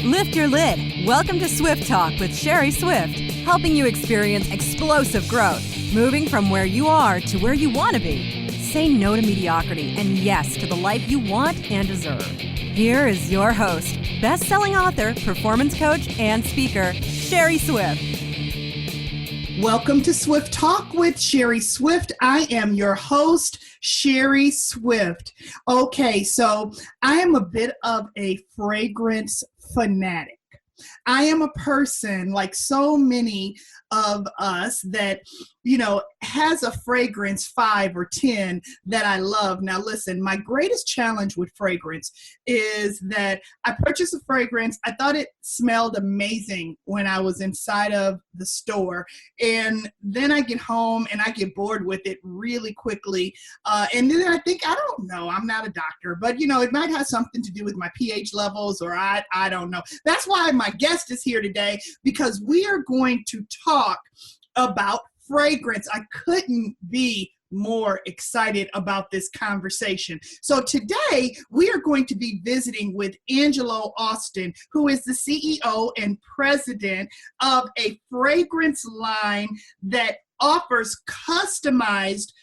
Lift your lid. Welcome to Swift Talk with Sherry Swift, helping you experience explosive growth, moving from where you are to where you want to be. Say no to mediocrity and yes to the life you want and deserve. Here is your host, best-selling author, performance coach, and speaker, Sherry Swift. Welcome to Swift Talk with Sherry Swift. I am your host, Sherry Swift. Okay, so I am a bit of a fragrance fanatic. I am a person, like so many of us, that, has a fragrance 5 or 10 that I love. Now, listen, my greatest challenge with fragrance is that I purchased a fragrance. I thought it smelled amazing when I was inside of the store. And then I get home and I get bored with it really quickly. And then I think, I don't know, I'm not a doctor, but, it might have something to do with my pH levels, or I don't know. That's why my guest is here today, because we are going to talk about fragrance. I couldn't be more excited about this conversation. So today we are going to be visiting with Angelo Austin, who is the CEO and president of a fragrance line that offers customized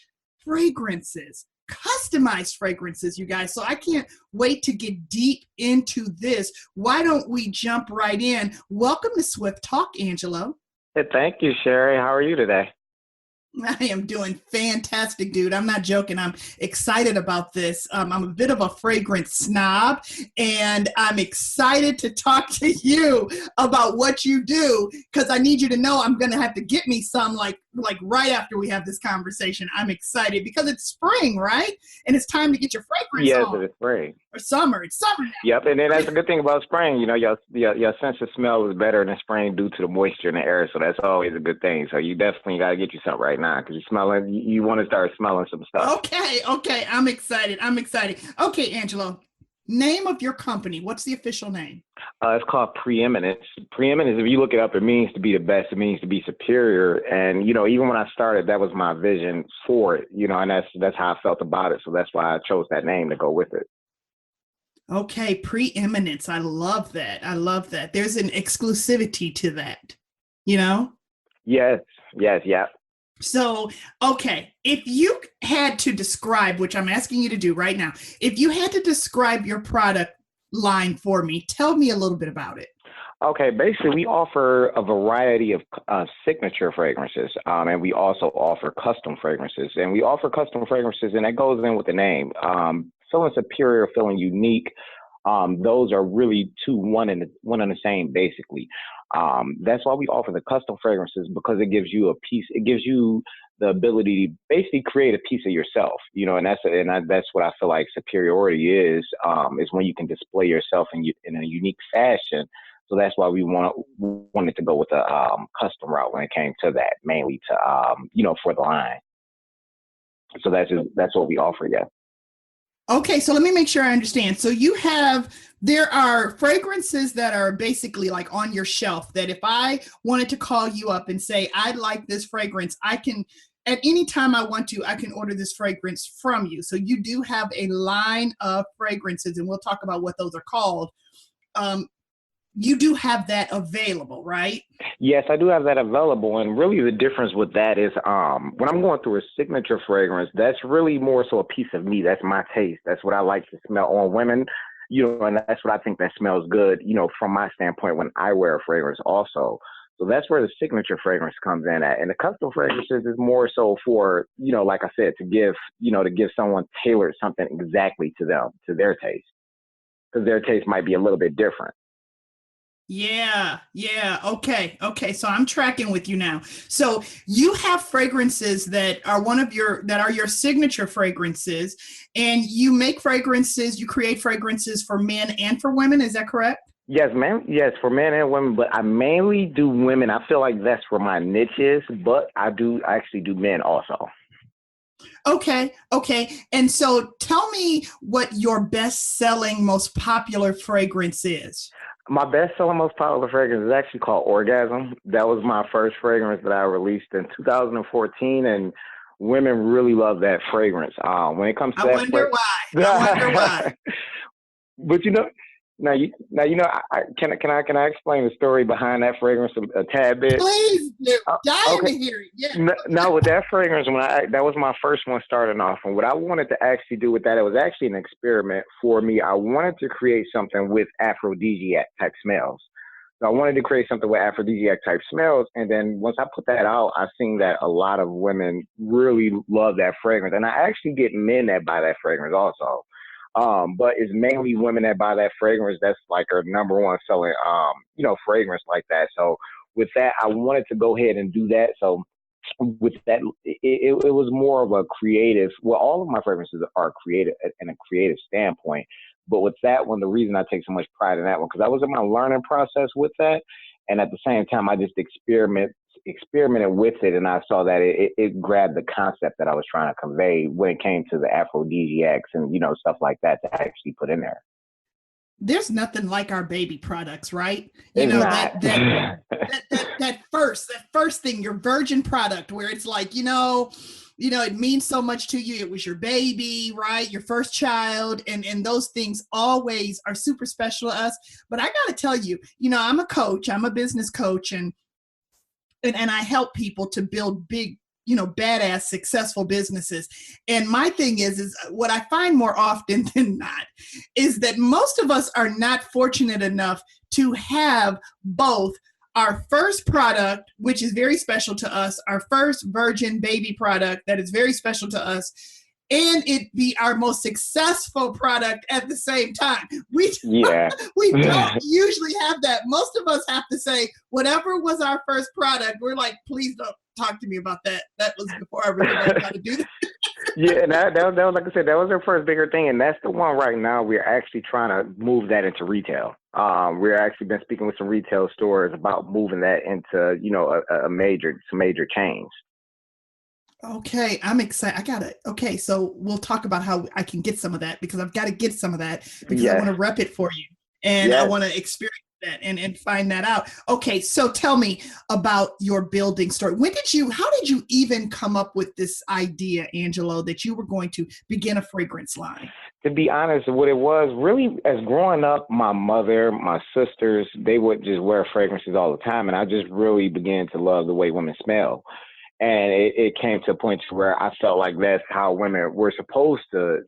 fragrances. Customized fragrances, you guys. So I can't wait to get deep into this. Why don't we jump right in? Welcome to Swift Talk, Angelo. Hey, thank you, Sherry. How are you today? I am doing fantastic, dude. I'm not joking. I'm excited about this. I'm a bit of a fragrance snob, and I'm excited to talk to you about what you do, because I need you to know I'm going to have to get me some like right after we have this conversation. I'm excited because it's spring, right? And it's time to get your fragrance on. Yes, it's spring. Or summer. It's summer now. Yep, and then that's a good thing about spring. Your sense of smell is better in the spring due to the moisture in the air, so that's always a good thing. So you definitely got to get you something right now, because you want to start smelling some stuff. Okay. I'm excited. Okay, Angelo, name of your company. What's the official name? It's called Preeminence. Preeminence, if you look it up, it means to be the best. It means to be superior. And, even when I started, that was my vision for it, and that's how I felt about it. So that's why I chose that name to go with it. Okay, Preeminence. I love that. There's an exclusivity to that, Yes. So, okay, if you had to describe, which I'm asking you to do right now, if you had to describe your product line for me, tell me a little bit about it. Okay, basically we offer a variety of signature fragrances, and we also offer custom fragrances. And we offer custom fragrances, and that goes in with the name. Feeling superior, feeling unique. Those are really one and the same, basically. That's why we offer the custom fragrances, because it gives you a piece. It gives you the ability to basically create a piece of yourself, and that's what I feel like superiority is when you can display yourself in a unique fashion. So that's why we wanted to go with a custom route when it came to that, mainly to for the line. So that's what we offer, yeah. Okay, so let me make sure I understand. So there are fragrances that are basically like on your shelf that if I wanted to call you up and say, I'd like this fragrance, I can, at any time I want to, I can order this fragrance from you. So you do have a line of fragrances, and we'll talk about what those are called. You do have that available, right? Yes, I do have that available. And really the difference with that is when I'm going through a signature fragrance, that's really more so a piece of me. That's my taste. That's what I like to smell on women, and that's what I think that smells good, from my standpoint when I wear a fragrance also. So that's where the signature fragrance comes in at. And the custom fragrances is more so for, like I said, to give someone tailored something exactly to them, to their taste, because their taste might be a little bit different. Yeah. Okay. So I'm tracking with you now. So you have fragrances that are your signature fragrances, and you make fragrances, you create fragrances for men and for women. Is that correct? Yes, ma'am. Yes, for men and women, but I mainly do women. I feel like that's where my niche is, but I actually do men also. Okay. And so tell me what your best-selling, most popular fragrance is. My best-selling, most popular fragrance is actually called Organism. That was my first fragrance that I released in 2014, and women really love that fragrance. When it comes to I wonder why. But now you know can I explain the story behind that fragrance a tad bit? Please do. Dying Okay. to hear it. Yeah. No, with that fragrance, that was my first one starting off, and what I wanted to actually do with that, it was actually an experiment for me. I wanted to create something with aphrodisiac type smells. So I wanted to create something with aphrodisiac type smells, and then once I put that out, I seen that a lot of women really love that fragrance, and I actually get men that buy that fragrance also. But it's mainly women that buy that fragrance. That's like our number one selling, fragrance like that. So with that, I wanted to go ahead and do that. So with that, it was more of a creative. Well, all of my fragrances are creative in a creative standpoint. But with that one, the reason I take so much pride in that one, because I was in my learning process with that. And at the same time, I just experimented with it, and I saw that it grabbed the concept that I was trying to convey when it came to the aphrodisiacs and stuff like that to actually put in there. There's nothing like our baby products, right? It's That not. that first thing, your virgin product, where it's like, it means so much to you. It was your baby, right? Your first child, and those things always are super special to us. But I got to tell you, I'm a coach. I'm a business coach, and I help people to build big, badass, successful businesses. And my thing is what I find more often than not is that most of us are not fortunate enough to have both our first product, which is very special to us, our first virgin baby product that is very special to us, and it be our most successful product at the same time. We don't usually have that. Most of us have to say, whatever was our first product, we're like, please don't talk to me about that. That was before I really learned how to do that. Yeah, and that was, like I said, that was our first bigger thing, and that's the one right now we're actually trying to move that into retail. We're actually been speaking with some retail stores about moving that into, some major chains. Okay, I'm excited. Okay, so we'll talk about how I can get some of that, because I've got to get some of that, because I want to rep it for you, and I want to experience that and find that out. Okay, so tell me about your building story. How did you even come up with this idea, Angelo, that you were going to begin a fragrance line? To be honest, what it was really, as growing up, my mother, my sisters, they would just wear fragrances all the time, and I just really began to love the way women smell. And it came to a point where I felt like that's how women were supposed to,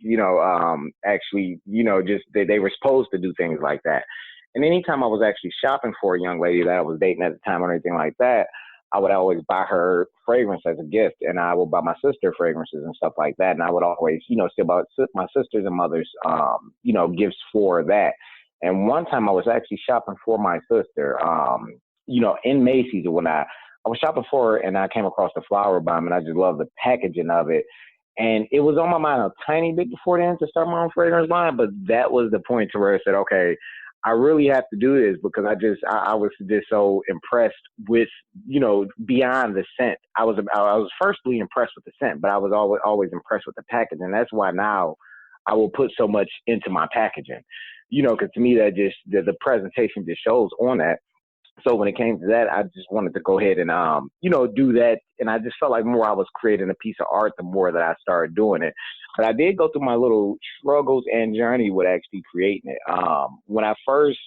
actually, just they were supposed to do things like that. And anytime I was actually shopping for a young lady that I was dating at the time or anything like that, I would always buy her fragrance as a gift, and I would buy my sister fragrances and stuff like that. And I would always, still buy my sisters and mothers, gifts for that. And one time I was actually shopping for my sister, in Macy's or whatnot. I was shopping for her, and I came across the flower bomb, and I just love the packaging of it. And it was on my mind a tiny bit before then to start my own fragrance line, but that was the point to where I said, okay, I really have to do this, because I was just so impressed with, beyond the scent. I was firstly impressed with the scent, but I was always impressed with the packaging. That's why now I will put so much into my packaging, because to me that just the presentation just shows on that. So when it came to that, I just wanted to go ahead and, do that. And I just felt like more I was creating a piece of art, the more that I started doing it. But I did go through my little struggles and journey with actually creating it. When I first,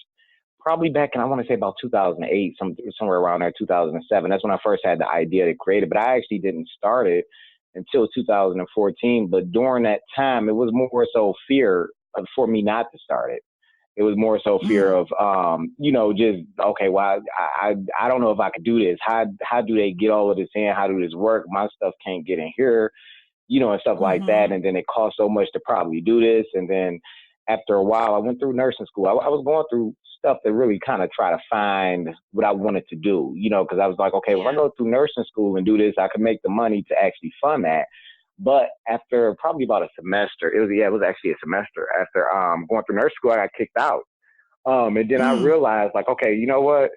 probably back in, I want to say about 2008, somewhere around there, 2007, that's when I first had the idea to create it. But I actually didn't start it until 2014. But during that time, it was more so fear for me not to start it. It was more so fear of, just, okay, well, I don't know if I could do this. How do they get all of this in? How do this work? My stuff can't get in here, and stuff like that. And then it costs so much to probably do this. And then after a while, I went through nursing school. I was going through stuff to really kind of try to find what I wanted to do, because I was like, okay, if I go through nursing school and do this, I can make the money to actually fund that. But after probably about a semester, it was actually a semester after going through nurse school, I got kicked out. And then I realized, like, okay, you know what?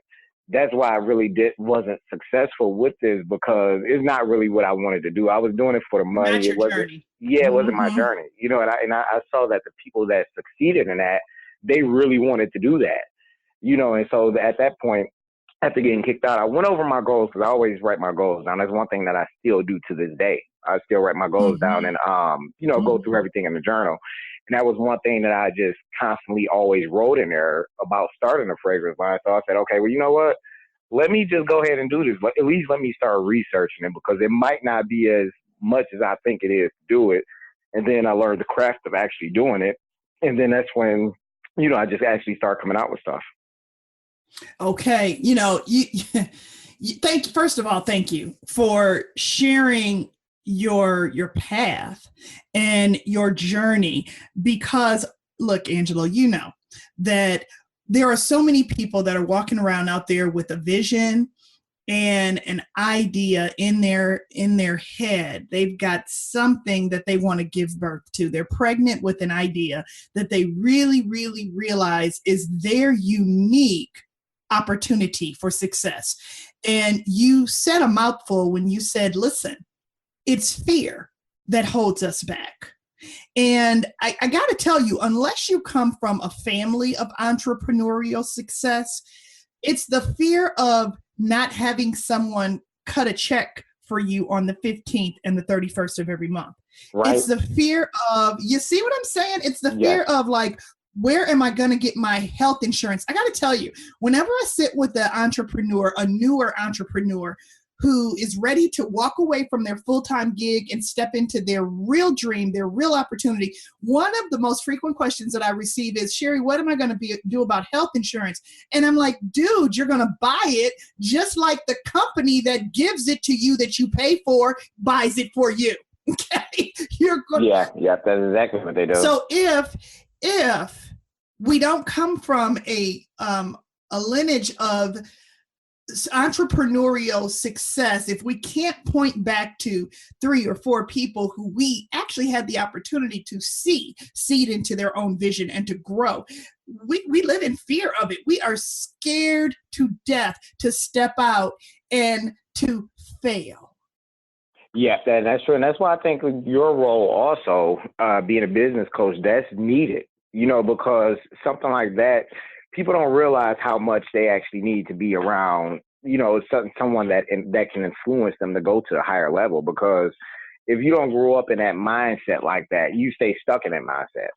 That's why I really wasn't successful with this, because it's not really what I wanted to do. I was doing it for the money. Not your journey. It wasn't my journey, and I saw that the people that succeeded in that, they really wanted to do that, and so at that point, after getting kicked out, I went over my goals, because I always write my goals down. That's one thing that I still do to this day. I still write my goals down and, go through everything in the journal. And that was one thing that I just constantly always wrote in there about starting a fragrance line. So I said, okay, well, you know what? Let me just go ahead and do this, but at least let me start researching it because it might not be as much as I think it is to do it. And then I learned the craft of actually doing it. And then that's when, I just actually start coming out with stuff. Okay. First of all, thank you for sharing your path and your journey, because look, Angelo, you know that there are so many people that are walking around out there with a vision and an idea in their head. They've got something that they want to give birth to. They're pregnant with an idea that they really, really realize is their unique opportunity for success. And you said a mouthful when you said, listen, it's fear that holds us back. And I got to tell you, unless you come from a family of entrepreneurial success, it's the fear of not having someone cut a check for you on the 15th and the 31st of every month. Right. It's the fear of, you see what I'm saying? It's the fear of like, where am I going to get my health insurance? I got to tell you, whenever I sit with an entrepreneur, a newer entrepreneur who is ready to walk away from their full-time gig and step into their real dream, their real opportunity, one of the most frequent questions that I receive is, Sherry, what am I going to do about health insurance? And I'm like, dude, you're going to buy it just like the company that gives it to you that you pay for buys it for you. Okay? You're going that's exactly what they do. So if we don't come from a lineage of entrepreneurial success, if we can't point back to 3 or 4 people who we actually had the opportunity to seed into their own vision and to grow, we live in fear of it. We are scared to death to step out and to fail. Yes, that's true. And that's why I think your role also, being a business coach, that's needed, because something like that, people don't realize how much they actually need to be around, someone that can influence them to go to a higher level. Because if you don't grow up in that mindset like that, you stay stuck in that mindset,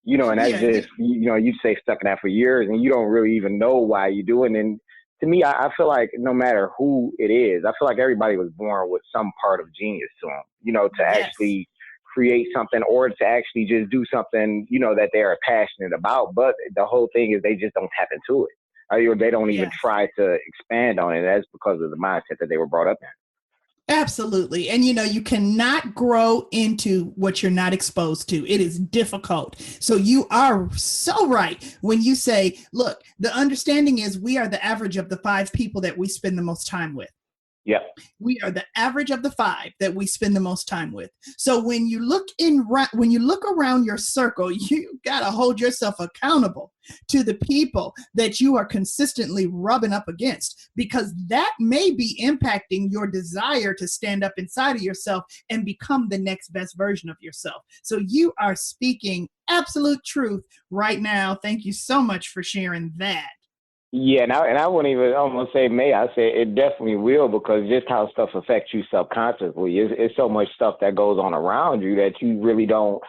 and that's you stay stuck in that for years and you don't really even know why you do it. And to me, I feel like no matter who it is, I feel like everybody was born with some part of genius to them, to actually create something or to actually just do something, that they are passionate about. But the whole thing is they just don't tap into it. Or they don't even try to expand on it. That's because of the mindset that they were brought up in. Absolutely. And you cannot grow into what you're not exposed to. It is difficult. So you are so right when you say, look, the understanding is we are the average of the 5 people that we spend the most time with. Yep. We are the average of the 5 that we spend the most time with. So when you look around your circle, you got to hold yourself accountable to the people that you are consistently rubbing up against, because that may be impacting your desire to stand up inside of yourself and become the next best version of yourself. So you are speaking absolute truth right now. Thank you so much for sharing that. Yeah, and I wouldn't even almost say may. I say it definitely will, because just how stuff affects you subconsciously. It's so much stuff that goes on around you that you really don't,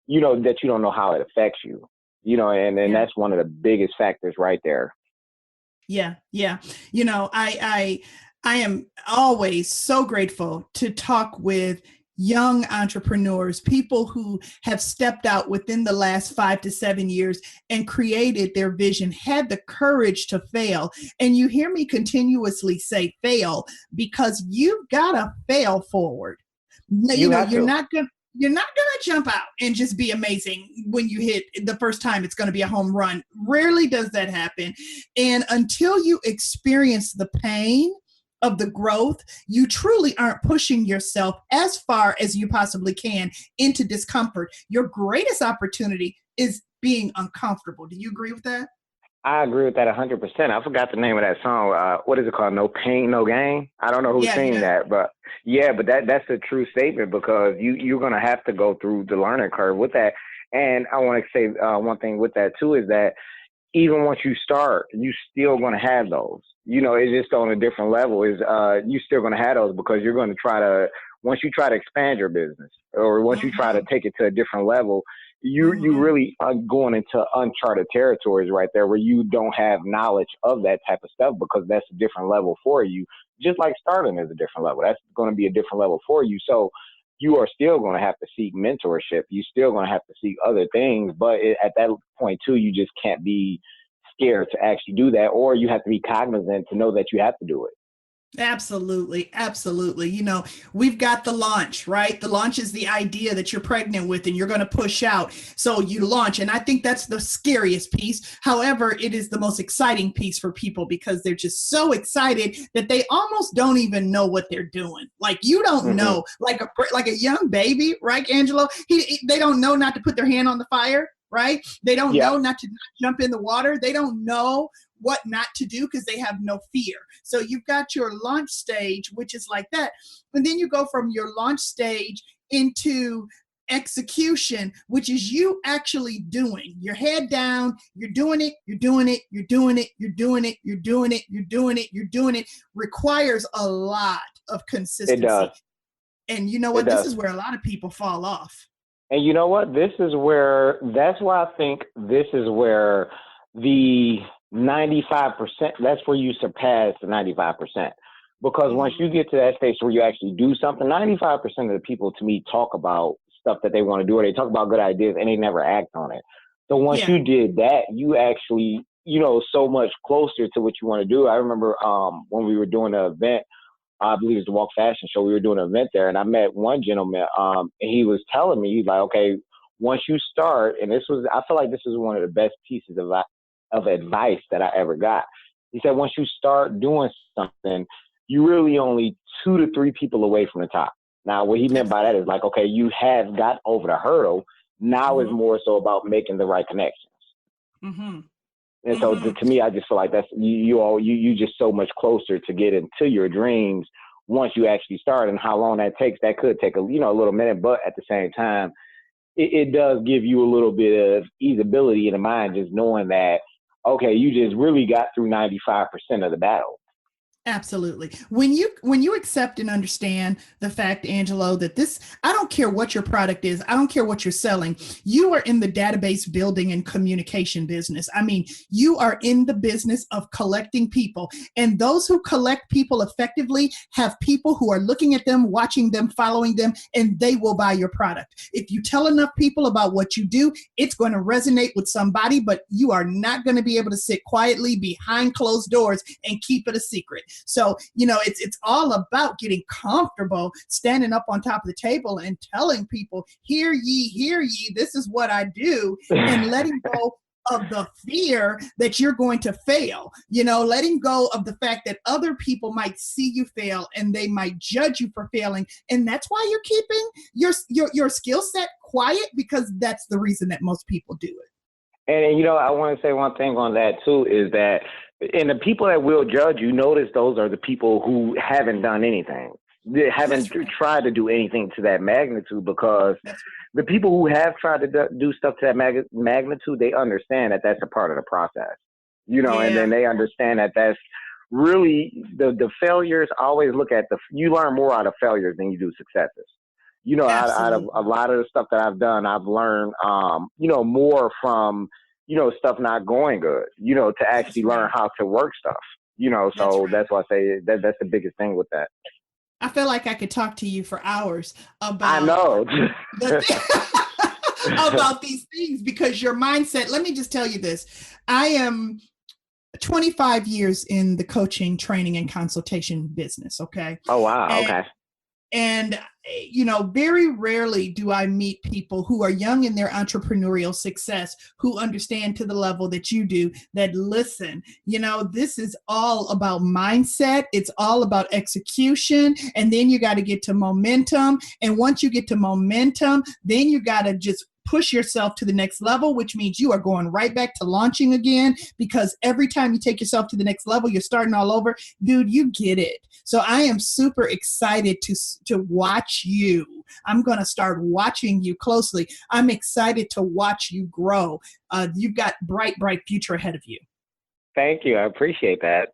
that you don't know how it affects you, and that's one of the biggest factors right there. Yeah. I am always so grateful to talk with young entrepreneurs, people who have stepped out within the last 5 to 7 years and created their vision, had the courage to fail. And you hear me continuously say fail, because you've got to fail forward. You're not going to jump out and just be amazing when you hit the first time. It's going to be a home run. Rarely does that happen. And until you experience the pain of the growth, you truly aren't pushing yourself as far as you possibly can into discomfort. Your greatest opportunity is being uncomfortable. Do you agree with that? I agree with that 100%. I forgot the name of that song. What is it called? No Pain, No Gain? I don't know who's singing that, but that's a true statement, because you're going to have to go through the learning curve with that. And I want to say one thing with that too, is that even once you start, you still going to have those. It's just on a different level. Is you still going to have those, because you're going to try to once you try to expand your business or once you try to take it to a different level, you really are going into uncharted territories right there where you don't have knowledge of that type of stuff because that's a different level for you. Just like starting is a different level. That's going to be a different level for you. So you are still going to have to seek mentorship. You're still going to have to seek other things. But at that point, too, you just can't be scared to actually do that, or you have to be cognizant to know that you have to do it. Absolutely. Absolutely. You know, we've got the launch, right? The launch is the idea that you're pregnant with and you're going to push out. So you launch. And I think that's the scariest piece. However, it is the most exciting piece for people because they're just so excited that they almost don't even know what they're doing. Like you don't know, like a young baby, right, Angelo? They don't know not to put their hand on the fire, right? They don't know not to jump in the water. They don't know what not to do because they have no fear. So you've got your launch stage, which is like that. And then you go from your launch stage into execution, which is you actually doing your head down. You're doing it. You're doing it. You're doing it. You're doing it. You're doing it. You're doing it. You're doing it. Requires a lot of consistency. It does. And you know what? This is where a lot of people fall off. And you know what? That's why I think this is where the 95%, that's where you surpass the 95%. Because once you get to that stage where you actually do something, 95% of the people to me talk about stuff that they want to do, or they talk about good ideas and they never act on it. So once you did that, you actually, so much closer to what you want to do. I remember when we were doing an event, I believe it's the Walk Fashion Show, we were doing an event there, and I met one gentleman, and he was telling me, he's like, okay, once you start, and I feel like this is one of the best pieces of advice that I ever got. He said, once you start doing something, you really only 2 to 3 people away from the top. Now, what he meant by that is like, okay, you have got over the hurdle. Now it's more so about making the right connections. And so to me, I just feel like that's you just so much closer to get into your dreams once you actually start. And how long that takes, that could take a little minute, but at the same time, it does give you a little bit of easeability in the mind, just knowing that, okay, you just really got through 95% of the battle. Absolutely. When you accept and understand the fact, Angelo, that I don't care what your product is. I don't care what you're selling. You are in the database building and communication business. I mean, you are in the business of collecting people, and those who collect people effectively have people who are looking at them, watching them, following them, and they will buy your product. If you tell enough people about what you do, it's going to resonate with somebody, but you are not going to be able to sit quietly behind closed doors and keep it a secret. So, it's all about getting comfortable, standing up on top of the table and telling people, hear ye, this is what I do, and letting go of the fear that you're going to fail, letting go of the fact that other people might see you fail and they might judge you for failing. And that's why you're keeping your skill set quiet, because that's the reason that most people do it. And, I want to say one thing on that, too, is that and the people that will judge, notice those are the people who haven't done anything. They haven't tried to do anything to that magnitude, because the people who have tried to do stuff to that magnitude, they understand that that's a part of the process, and then they understand that that's really the failures. Always look at you learn more out of failures than you do successes. Out of a lot of the stuff that I've done, I've learned, more from, stuff not going good, to actually learn how to work stuff, so that's why I say that's the biggest thing with that. I feel like I could talk to you for hours about I know. about these things, because your mindset, let me just tell you this. I am 25 years in the coaching, training, and consultation business. Okay. Oh, wow. Okay. And, very rarely do I meet people who are young in their entrepreneurial success, who understand to the level that you do, that listen, this is all about mindset. It's all about execution. And then you got to get to momentum. And once you get to momentum, then you got to just push yourself to the next level, which means you are going right back to launching again, because every time you take yourself to the next level, you're starting all over. Dude, you get it. So I am super excited to watch you. I'm going to start watching you closely. I'm excited to watch you grow. You've got bright future ahead of you. Thank you. I appreciate that.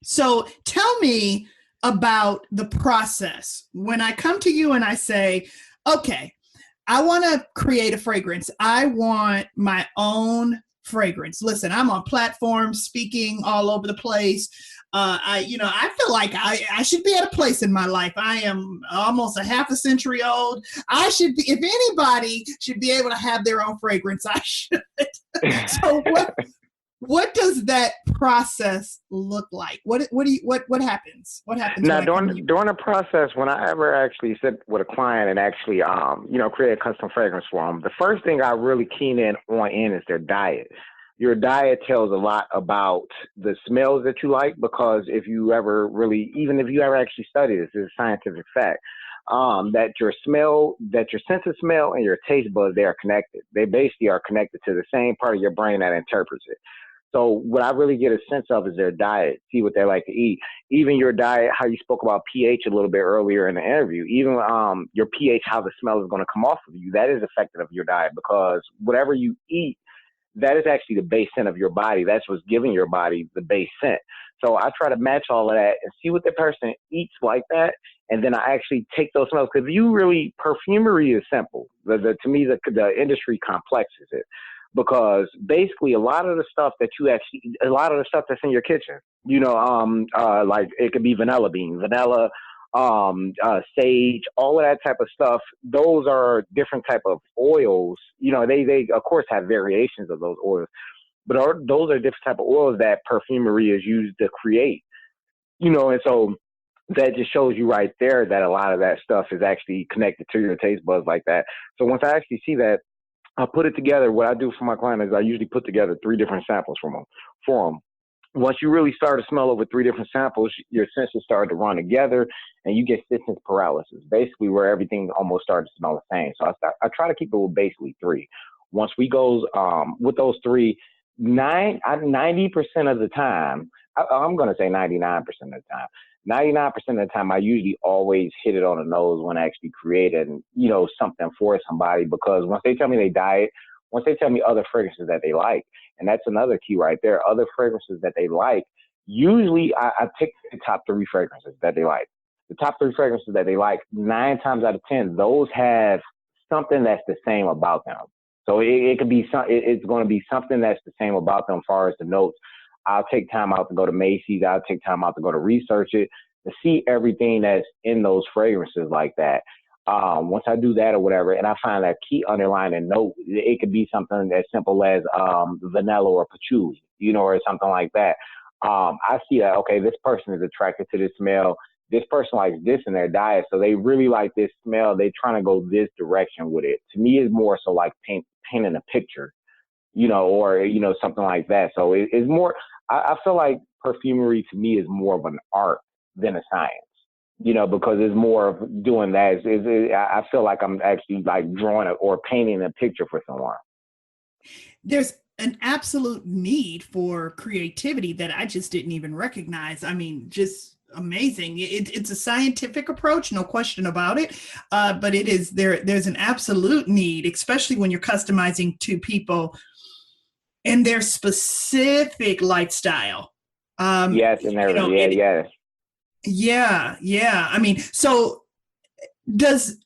So tell me, about the process. When I come to you and I say, okay, I want to create a fragrance. I want my own fragrance. Listen, I'm on platforms speaking all over the place. I feel like I should be at a place in my life. I am almost a half a century old. I should be, if anybody should be able to have their own fragrance, I should. So what does that process look like? What happens? What happens Now, when I come to you? during the process, when I ever actually sit with a client and actually, create a custom fragrance for them, the first thing I really keen in is their diet. Your diet tells a lot about the smells that you like, because if you ever actually study this, it's a scientific fact, that your sense of smell and your taste buds, they are connected. They basically are connected to the same part of your brain that interprets it. So what I really get a sense of is their diet, see what they like to eat. Even your diet, how you spoke about pH a little bit earlier in the interview, even your pH, how the smell is going to come off of you, that is affected of your diet, because whatever you eat, that is actually the base scent of your body. That's what's giving your body the base scent. So I try to match all of that and see what the person eats like that. And then I actually take those smells, because perfumery is simple. To me, the industry complexes it, because basically a lot of the stuff that's in your kitchen, like it could be vanilla bean, vanilla, sage, all of that type of stuff. Those are different type of oils. They of course have variations of those oils, but those are different type of oils that perfumery is used to create. And so that just shows you right there that a lot of that stuff is actually connected to your taste buds like that. So once I actually see that, I put it together. What I do for my client is I usually put together 3 different samples for them. Once you really start to smell over 3 different samples, your senses start to run together, and you get sense paralysis, basically where everything almost starts to smell the same. So I try to keep it with basically 3. Once we go with those 3, 90% of the time, I'm going to say 99% of the time. 99% of the time, I usually always hit it on the nose when I actually create something for somebody, because once they tell me they diet, once they tell me other fragrances that they like, and that's another key right there, other fragrances that they like, usually I pick the top 3 fragrances that they like. The top 3 fragrances that they like, 9 times out of 10, those have something that's the same about them. So it's going to be something that's the same about them as far as the notes. I'll take time out to go to Macy's. I'll take time out to go to research it, to see everything that's in those fragrances like that. Once I do that or whatever, and I find that key underlying note, it could be something as simple as vanilla or patchouli, or something like that. I see that, okay, this person is attracted to this smell. This person likes this in their diet, so they really like this smell. They're trying to go this direction with it. To me, it's more so like painting a picture, or something like that. So it's more. I feel like perfumery to me is more of an art than a science, because it's more of doing that. I feel like I'm actually like drawing or painting a picture for someone. There's an absolute need for creativity that I just didn't even recognize. I mean, just amazing. It's a scientific approach, no question about it. But it is there's an absolute need, especially when you're customizing to people and their specific lifestyle. Yes, and yes. Yeah. I mean, so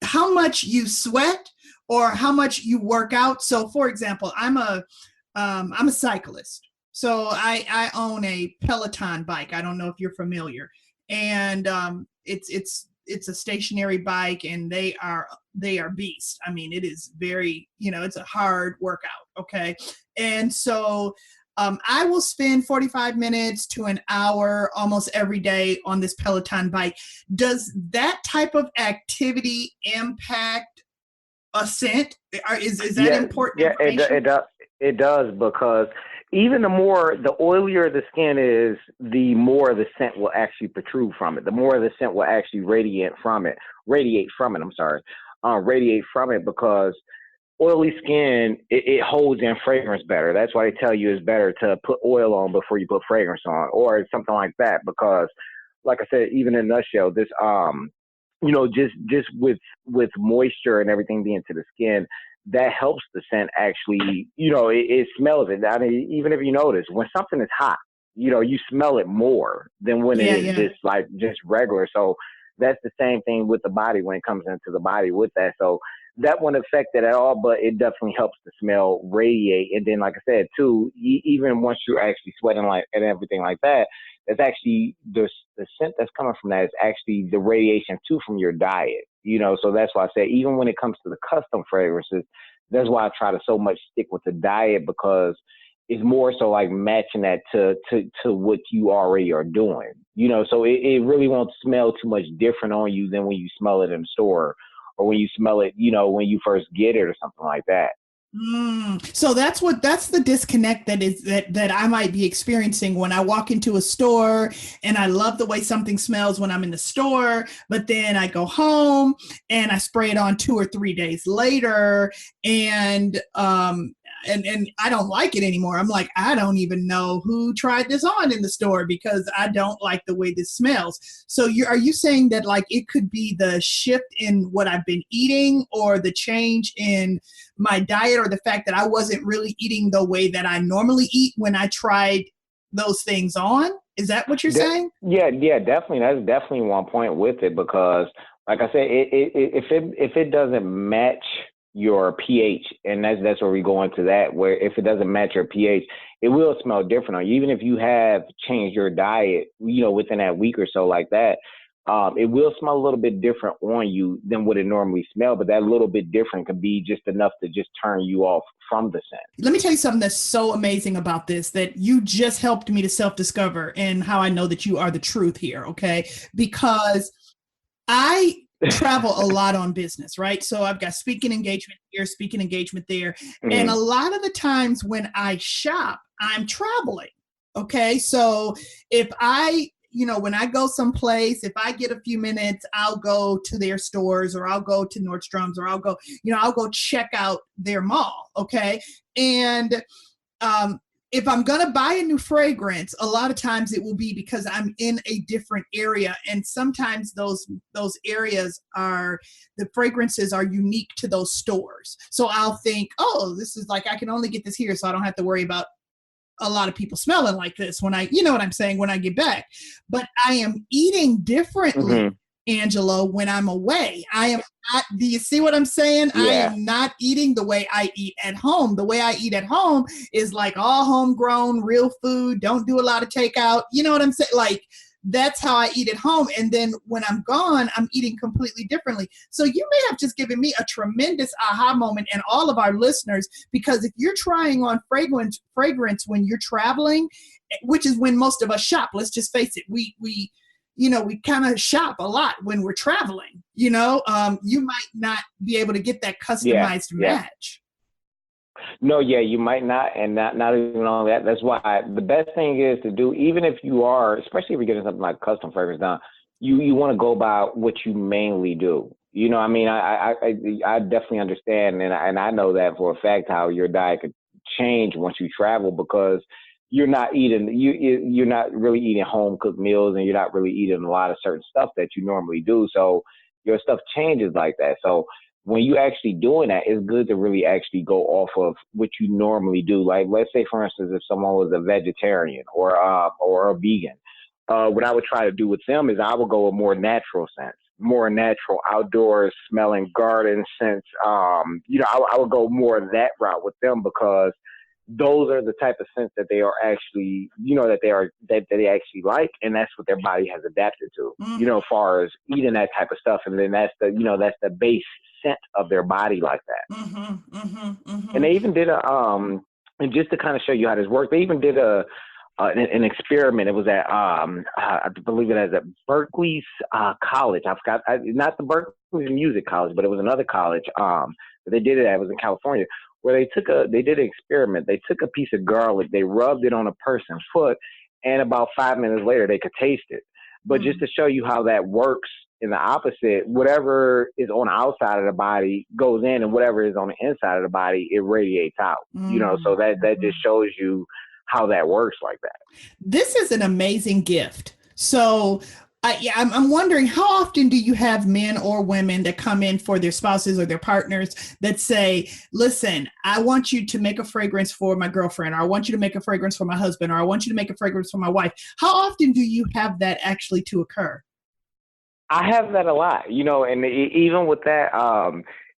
how much you sweat or how much you work out? So, for example, I'm a cyclist. So I own a Peloton bike. I don't know if you're familiar, and it's a stationary bike, and they are beasts. I mean, it is very, it's a hard workout. Okay. And so I will spend 45 minutes to an hour almost every day on this Peloton bike. Does that type of activity impact a scent? Is that important information? It does, because even the oilier the skin is, the more the scent will actually protrude from it. The more the scent will actually radiate from it. Radiate from it, because oily skin, it holds in fragrance better. That's why they tell you it's better to put oil on before you put fragrance on, or something like that. Because, like I said, even in a nutshell, this just with moisture and everything being to the skin, that helps the scent actually. It smells it. I mean, even if you notice when something is hot, you smell it more than when it is just regular. So that's the same thing with the body when it comes into the body with that. So that won't affect it at all, but it definitely helps the smell radiate. And then, like I said, too, even once you're actually sweating and everything like that, that's actually the scent that's coming from that is actually the radiation too from your diet. So that's why I say even when it comes to the custom fragrances, that's why I try to so much stick with the diet, because it's more so like matching that to what you already are doing. So it really won't smell too much different on you than when you smell it in the store or when you smell it, when you first get it or something like that. So that's the disconnect that I might be experiencing when I walk into a store and I love the way something smells when I'm in the store, but then I go home and I spray it on 2 or 3 days later, and I don't like it anymore. I'm like, I don't even know who tried this on in the store because I don't like the way this smells. So are you saying that like it could be the shift in what I've been eating or the change in my diet or the fact that I wasn't really eating the way that I normally eat when I tried those things on? Is that what you're saying? Yeah, definitely. That's definitely one point with it, because like I said, if it doesn't match your pH, and that's where we go into that, where if it doesn't match your pH, it will smell different on you. Even if you have changed your diet, within that week or so like that, it will smell a little bit different on you than what it normally smells, but that little bit different can be just enough to just turn you off from the scent. Let me tell you something that's so amazing about this, that you just helped me to self-discover and how I know that you are the truth here, okay? Because I travel a lot on business, right? So I've got speaking engagement here, speaking engagement there. Mm-hmm. And a lot of the times when I shop, I'm traveling. Okay. So if when I go someplace, if I get a few minutes, I'll go to their stores, or I'll go to Nordstrom's, or I'll go check out their mall. Okay. And, if I'm going to buy a new fragrance, a lot of times it will be because I'm in a different area. And sometimes those areas the fragrances are unique to those stores. So I'll think, oh, this is like, I can only get this here, so I don't have to worry about a lot of people smelling like this when what I'm saying, when I get back. But I am eating differently. Mm-hmm. Angelo, when I'm away, I am not, do you see what I'm saying? Yeah. I am not eating the way I eat at home. The way I eat at home is like all homegrown, real food. Don't do a lot of takeout. You know what I'm saying? Like, that's how I eat at home. And then when I'm gone, I'm eating completely differently. So you may have just given me a tremendous aha moment, and all of our listeners, because if you're trying on fragrance when you're traveling, which is when most of us shop, let's just face it, we kind of shop a lot when we're traveling, you might not be able to get that customized match. No, you might not. And not even on that. That's why the best thing is to do, even if you are, especially if you're getting something like custom fragrance done, you want to go by what you mainly do. I definitely understand. And I know that for a fact, how your diet could change once you travel, because you're not really eating home cooked meals, and you're not really eating a lot of certain stuff that you normally do. So your stuff changes like that. So when you actually doing that, it's good to really actually go off of what you normally do. Like, let's say, for instance, if someone was a vegetarian or a vegan, what I would try to do with them is I would go with more natural scents, more natural outdoors smelling garden scents. I would go more that route with them, because those are the type of scents that they are actually, that they actually like, and that's what their body has adapted to. Mm-hmm. As far as eating that type of stuff, and then that's the base scent of their body like that. Mm-hmm, mm-hmm, mm-hmm. And they even did and just to kind of show you how this worked, they even did an experiment. It was at I believe it was at Berkeley's college. I forgot, not the Berkeley Music College, but it was another college. They did it. It was in California, where they did an experiment. They took a piece of garlic, they rubbed it on a person's foot, and about 5 minutes later, they could taste it. But just to show you how that works in the opposite, whatever is on the outside of the body goes in, and whatever is on the inside of the body, it radiates out. So that just shows you how that works like that. This is an amazing gift. So I'm wondering, how often do you have men or women that come in for their spouses or their partners that say, listen, I want you to make a fragrance for my girlfriend, or I want you to make a fragrance for my husband, or I want you to make a fragrance for my wife. How often do you have that actually to occur? I have that a lot, and even with that,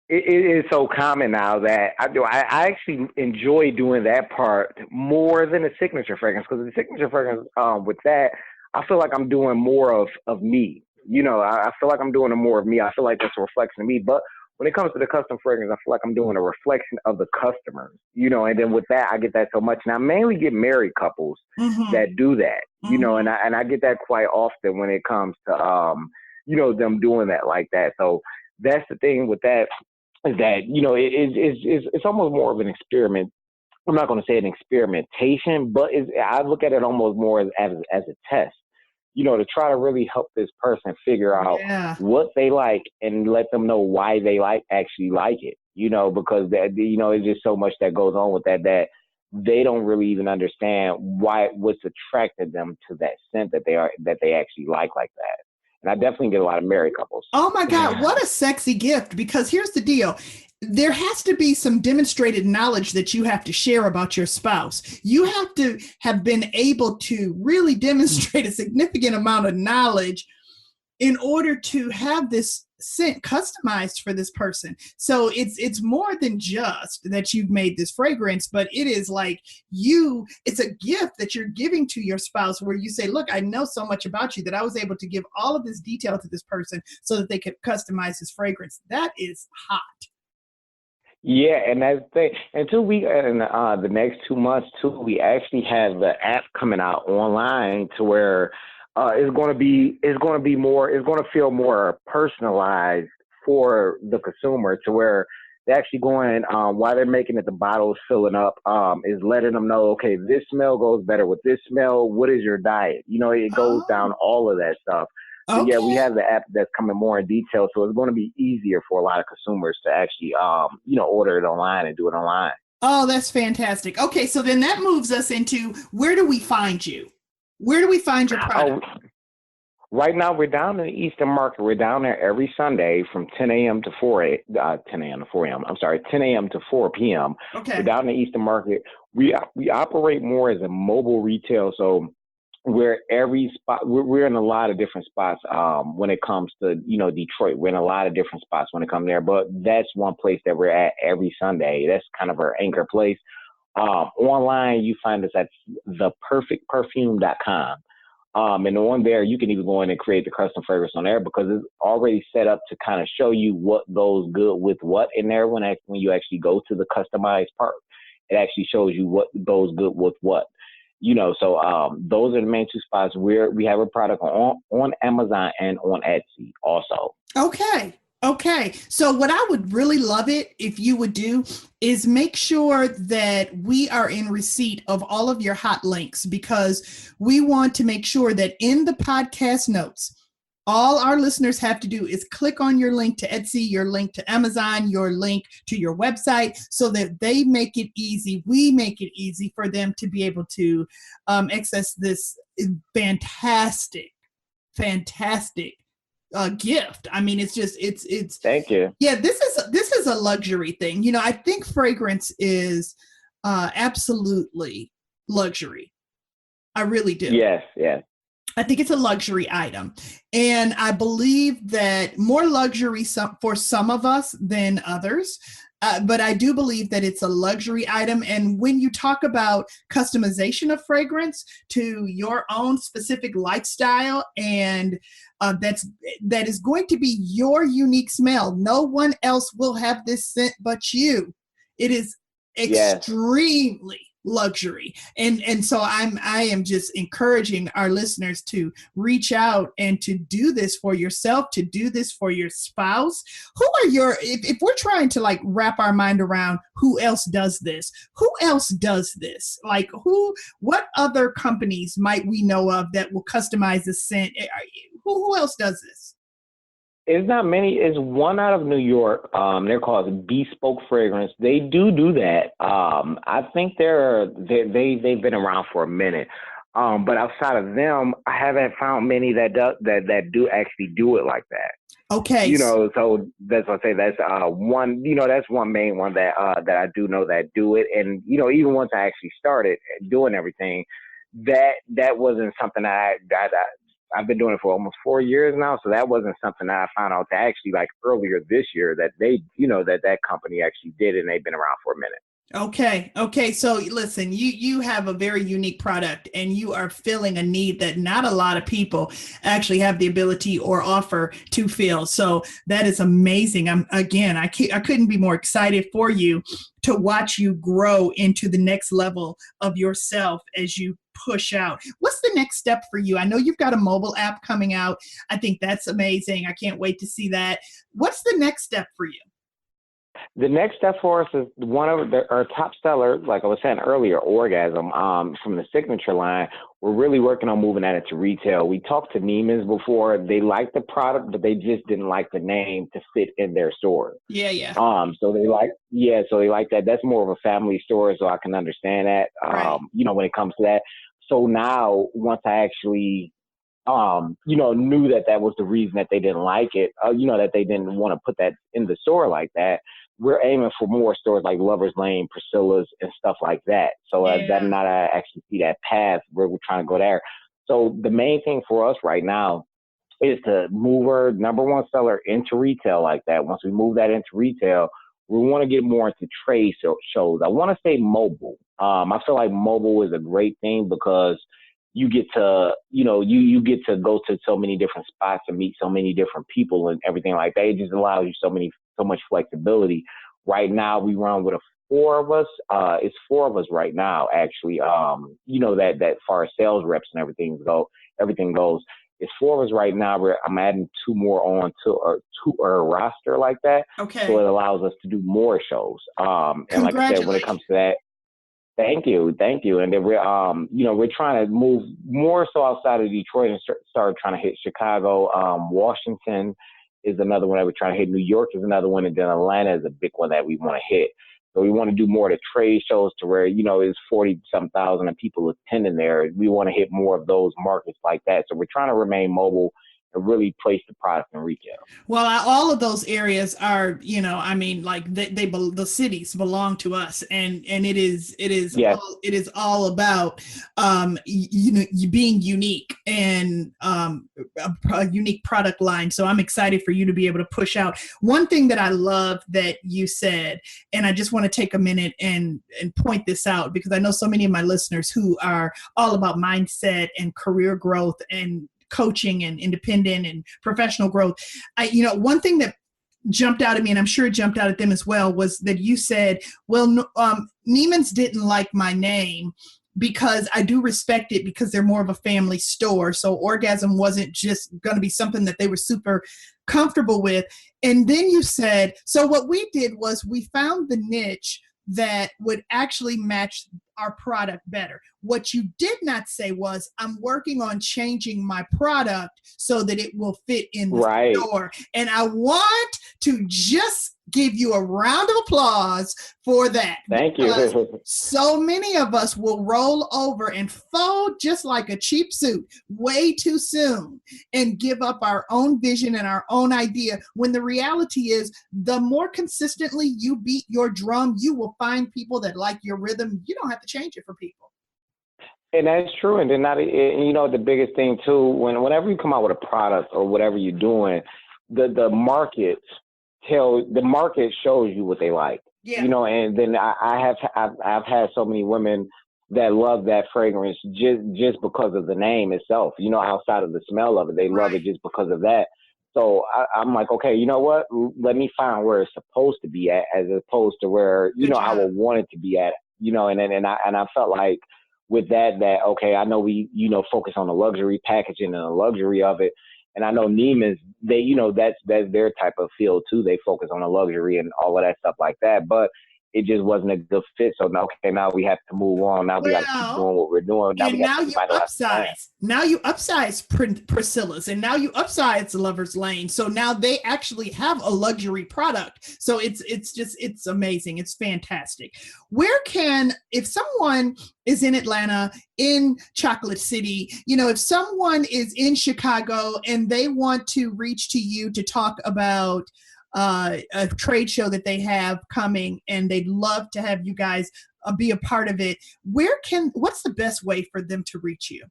it is so common now that I actually enjoy doing that part more than the signature fragrance, because the signature fragrance, with that, I feel like I'm doing more of me. I feel like I'm doing more of me. I feel like that's a reflection of me. But when it comes to the custom fragrance, I feel like I'm doing a reflection of the customers, and then with that, I get that so much. And I mainly get married couples Mm-hmm. that do that, Mm-hmm. and I get that quite often when it comes to, them doing that like that. So that's the thing with that, is that, it's almost more of an experiment. I'm not going to say an experimentation, but I look at it almost more as a test, to try to really help this person figure out Yeah. what they like and let them know why they actually like it, because it's just so much that goes on with that they don't really even understand what's attracted them to that scent that they actually like that. And I definitely get a lot of married couples. Oh my God, what a sexy gift. Because here's the deal. There has to be some demonstrated knowledge that you have to share about your spouse. You have to have been able to really demonstrate a significant amount of knowledge in order to have this scent customized for this person. So it's more than just that you've made this fragrance, but it is like it's a gift that you're giving to your spouse, where you say, look, I know so much about you that I was able to give all of this detail to this person so that they could customize this fragrance. That is hot. Yeah, and that's the thing. Until we in the next 2 months too, we actually have the app coming out online to where it's going to feel more personalized for the consumer, to where they're actually going, while they're making it, the bottle's filling up, is letting them know, okay, this smell goes better with this smell. What is your diet? It goes Oh, down all of that stuff. So yeah, we okay. have the app that's coming more in detail. So it's going to be easier for a lot of consumers to actually, order it online and do it online. Oh, that's fantastic. Okay, so then that moves us into, where do we find you? Where do we find your product? Oh, right now we're down in the Eastern Market. We're down there every Sunday from 10 a.m. to 10 a.m. to 4 a.m. I'm sorry, 10 a.m. to 4 p.m. We're Okay. down in the Eastern Market. We operate more as a mobile retail, so we're every spot. We're in a lot of different spots. When it comes to Detroit, we're in a lot of different spots when it comes there. But that's one place that we're at every Sunday. That's kind of our anchor place. Online, you find us at theperfectperfume.com. And on there, you can even go in and create the custom fragrance on there, because it's already set up to kind of show you what goes good with what in there. When you actually go to the customized part, it actually shows you what goes good with what. So those are the main two spots where we have a product on Amazon and on Etsy also. Okay. Okay. So what I would really love it if you would do is make sure that we are in receipt of all of your hot links, because we want to make sure that in the podcast notes, all our listeners have to do is click on your link to Etsy, your link to Amazon, your link to your website, so that they make it easy. We make it easy for them to be able to access this fantastic, fantastic gift. I mean, it's Thank you. yeah. This is a luxury thing. I think fragrance is absolutely luxury. I really do. Yes, yes. I think it's a luxury item. And I believe that more luxury for some of us than others. But I do believe that it's a luxury item. And when you talk about customization of fragrance to your own specific lifestyle, and that is going to be your unique smell. No one else will have this scent but you. It is Yes. extremely luxury. And so I am just encouraging our listeners to reach out and to do this for yourself, to do this for your spouse. Who are if we're trying to like wrap our mind around who else does this, who else does this? Like what other companies might we know of that will customize the scent? Who else does this? It's not many. It's one out of New York. They're called Bespoke Fragrance. They do that. I think they've been around for a minute. But outside of them, I haven't found many that do actually do it like that. Okay. So that's what I say. That's one. That's one main one that I do know that do it. And even once I actually started doing everything, that wasn't something I've been doing it for almost 4 years now. So that wasn't something that I found out to actually like earlier this year that they that company actually did, and they've been around for a minute. Okay. Okay. So listen, you have a very unique product and you are filling a need that not a lot of people actually have the ability or offer to fill. So that is amazing. I couldn't be more excited for you to watch you grow into the next level of yourself as you push out. What's the next step for you? I know you've got a mobile app coming out. I think that's amazing. I can't wait to see that. What's the next step for you? The next step for us is one of our top seller, like I was saying earlier, Organism, from the signature line. We're really working on moving that into retail. We talked to Neiman's before. They liked the product, but they just didn't like the name to fit in their store. Yeah, yeah. So they like that. That's more of a family store, so I can understand that. Right. When it comes to that. So now, once I actually knew that was the reason that they didn't like it, that they didn't want to put that in the store like that. We're aiming for more stores like Lover's Lane, Priscilla's, and stuff like that. So that not I actually see that path where we're trying to go there. So the main thing for us right now is to move our number one seller into retail like that. Once we move that into retail, we want to get more into trade shows. I want to say mobile. I feel like mobile is a great thing because you get to, you get to go to so many different spots and meet so many different people and everything like that. It just allows you so much flexibility. Right now, we run with four of us. It's four of us right now, actually. That far as sales reps and everything goes. It's four of us right now. I'm adding two more on to our roster like that. Okay. So it allows us to do more shows. And like I said, when it comes to that, Thank you. And then we're trying to move more so outside of Detroit and start trying to hit Chicago. Washington is another one that we're trying to hit. New York is another one, and then Atlanta is a big one that we want to hit. So we want to do more of the trade shows to where, it's 40-some thousand of people attending there. We want to hit more of those markets like that. So we're trying to remain mobile and really place the product in retail. Well, all of those areas are, like the cities belong to us, and yes. It is all about, you being unique and a unique product line. So I'm excited for you to be able to push out. One thing that I love that you said, and I just want to take a minute and point this out because I know so many of my listeners who are all about mindset and career growth and coaching and independent and professional growth. One thing that jumped out at me, and I'm sure it jumped out at them as well, was that you said, well, Neiman's didn't like my name because I do respect it because they're more of a family store. So Organism wasn't just going to be something that they were super comfortable with. And then you said, so what we did was we found the niche that would actually match our product better. What you did not say was, I'm working on changing my product so that it will fit in the store. And I want to just give you a round of applause for that. Thank you. So many of us will roll over and fold just like a cheap suit way too soon and give up our own vision and our own idea, when the reality is the more consistently you beat your drum, you will find people that like your rhythm. You don't have to change it for people. And that's true. And then the biggest thing too, whenever you come out with a product or whatever you're doing, the market shows you what they like. Yeah. And then I've had so many women that love that fragrance just because of the name itself. Outside of the smell of it, they love it just because of that. So I'm like, okay, you know what? Let me find where it's supposed to be at, as opposed to where I would want it to be at. And I felt like with that okay, I know we focus on the luxury packaging and the luxury of it, and I know Neiman's, they that's their type of feel too. They focus on the luxury and all of that stuff like that. But it just wasn't a good fit. So now, okay, now we have to move on. Now we got to keep doing what we're doing. Now and we got now to you upsize. Now you upsize Priscilla's, and now you upsize Lover's Lane. So now they actually have a luxury product. So it's amazing. It's fantastic. Where can, if someone is in Atlanta, in Chocolate City, if someone is in Chicago and they want to reach to you to talk about a trade show that they have coming, and they'd love to have you guys be a part of it, what's the best way for them to reach you?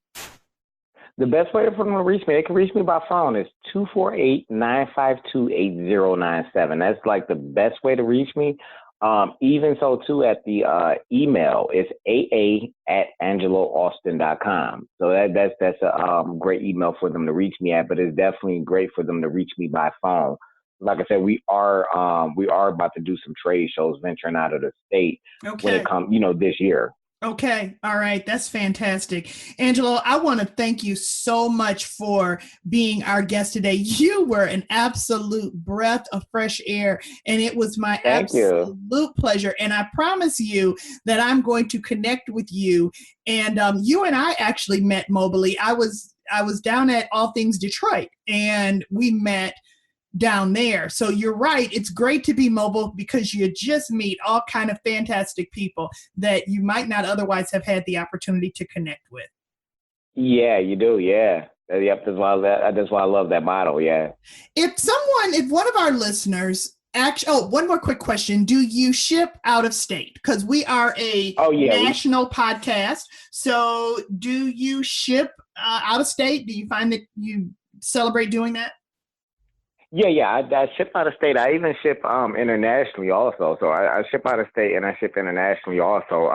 The best way for them to reach me, they can reach me by phone. Is 248-952-8097. That's like the best way to reach me. Even so, too, at the email, it's aa@angeloaustin.com. So that's a great email for them to reach me at, but it's definitely great for them to reach me by phone. Like I said, we are about to do some trade shows venturing out of the state when it comes, this year. Okay. All right. That's fantastic. Angelo, I want to thank you so much for being our guest today. You were an absolute breath of fresh air, and it was my absolute pleasure. And I promise you that I'm going to connect with you. And you and I actually met mobily. I was down at All Things Detroit, and we met down there. So you're right. It's great to be mobile because you just meet all kind of fantastic people that you might not otherwise have had the opportunity to connect with. Yeah, you do. Yeah. Yep. That's why I love that model. Yeah. If one of our listeners one more quick question. Do you ship out of state? Because we are a national podcast. So do you ship out of state? Do you find that you celebrate doing that? Yeah, I ship out of state. I even ship internationally also. So I ship out of state and I ship internationally also.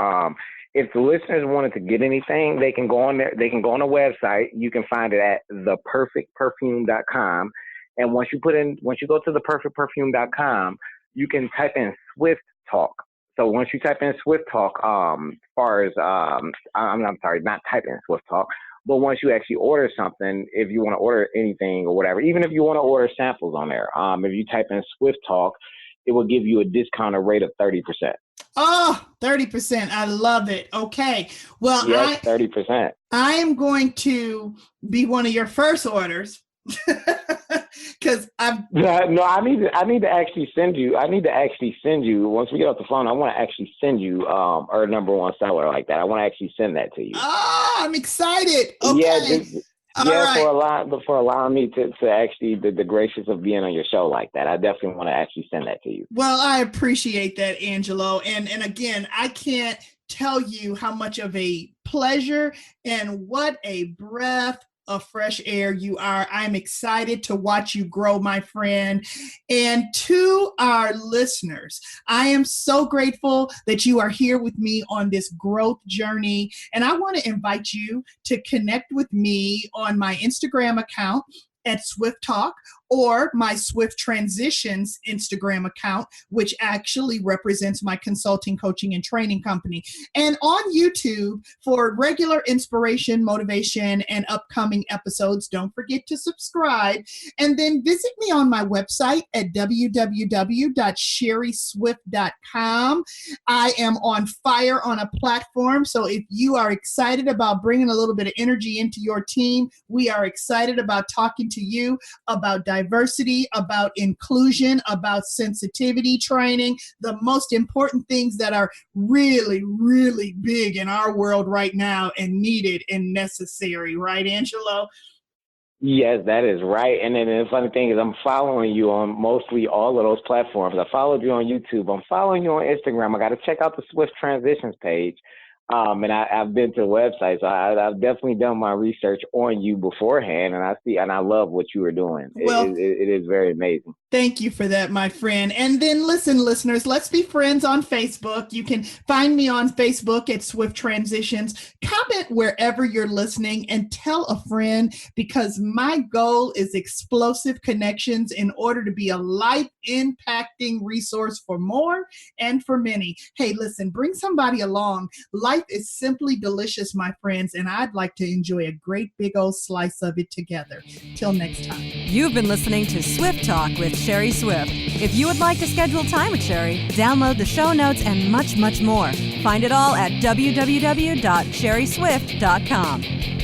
If the listeners wanted to get anything, they can go on there. They can go on the website. You can find it at theperfectperfume.com. And once you go to theperfectperfume.com, you can type in Swift Talk. So once you type in Swift Talk, I'm sorry, not type in Swift Talk. But once you actually order something, if you want to order anything or whatever, even if you want to order samples on there, if you type in Swift Talk, it will give you a discounted rate of 30%. Oh, 30%. I love it. Okay. Well, yes, 30%. I am going to be one of your first orders. Because I need to actually send you. Once we get off the phone, I want to actually send you our number one seller like that. I want to actually send that to you. Oh, I'm excited. Okay. For allowing me to actually the gracious of being on your show like that. I definitely want to actually send that to you. Well, I appreciate that, Angelo. And again, I can't tell you how much of a pleasure and what a breath of fresh air you are. I'm excited to watch you grow, my friend. And to our listeners, I am so grateful that you are here with me on this growth journey. And I want to invite you to connect with me on my Instagram account at Swift Talk, or my Swift Transitions Instagram account, which actually represents my consulting, coaching, and training company. And on YouTube for regular inspiration, motivation, and upcoming episodes. Don't forget to subscribe. And then visit me on my website at www.sherryswift.com. I am on fire on a platform. So if you are excited about bringing a little bit of energy into your team, we are excited about talking to you about diversity, about inclusion, about sensitivity training, the most important things that are really, really big in our world right now and needed and necessary. Right, Angelo? Yes, that is right. And then the funny thing is I'm following you on mostly all of those platforms. I followed you on YouTube. I'm following you on Instagram. I got to check out the Swift Transitions page. And I've been to the website, so I've definitely done my research on you beforehand, and I love what you are doing. Well, it is very amazing. Thank you for that, my friend. And then listen, listeners, let's be friends on Facebook. You can find me on Facebook at Swift Transitions. Comment wherever you're listening and tell a friend, because my goal is explosive connections in order to be a life-impacting resource for more and for many. Hey, listen, bring somebody along. Life life is simply delicious, my friends, and I'd like to enjoy a great big old slice of it together. Till next time. You've been listening to Swift Talk with Sherry Swift. If you would like to schedule time with Sherry, download the show notes and much, much more. Find it all at www.sherryswift.com.